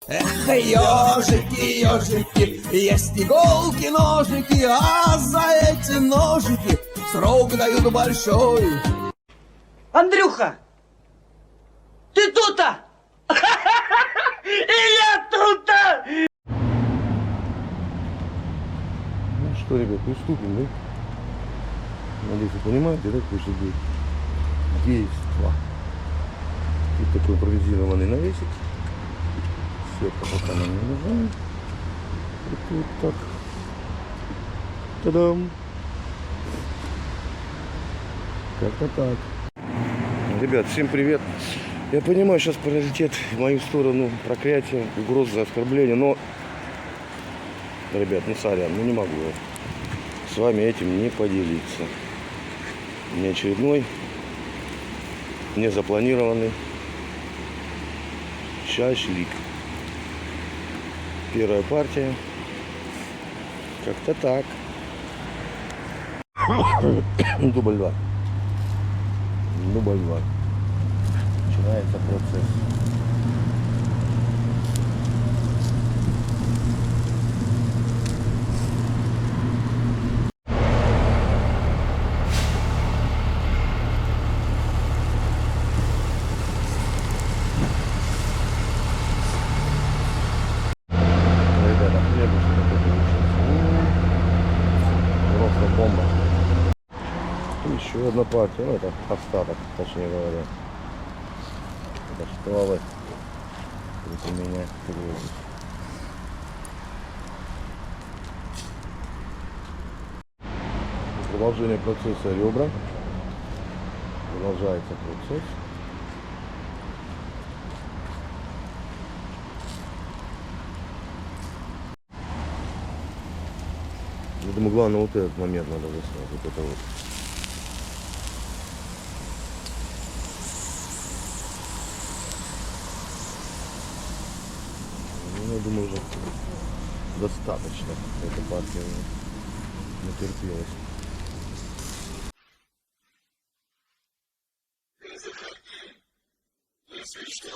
Эх, ежики, ежики, есть иголки, ножики, а за эти ножики срок дают большой. Андрюха, ты тут-то? И я тут-то! Ну что, ребят, приступим, да? Надеюсь, вы понимаете, да, какое будет действо. Тут такой импровизированный навесик. Сетка пока нам не нужна. И тут так. Та-дам! Как-то так. Ребят, всем привет. Я понимаю, сейчас прилетит в мою сторону проклятие, угрозы, оскорбления, но, ребят, ну сорян, ну не могу я с вами этим не поделиться. Не очередной, не запланированный шашлик. Первая партия. Как-то так. Дубль 2. Дубль 2. Начинается процесс. Ребята, хлебушек такой получился. Просто бомба. Еще одна партия, ну это остаток, точнее говоря. Это стволы. Это у меня грузит. Продолжение процесса ребра. Продолжается процесс. Я думаю, главное вот этот момент надо заснять. Вот это вот. Ну, я думаю, уже достаточно. Эта партия натерпелась. Если что,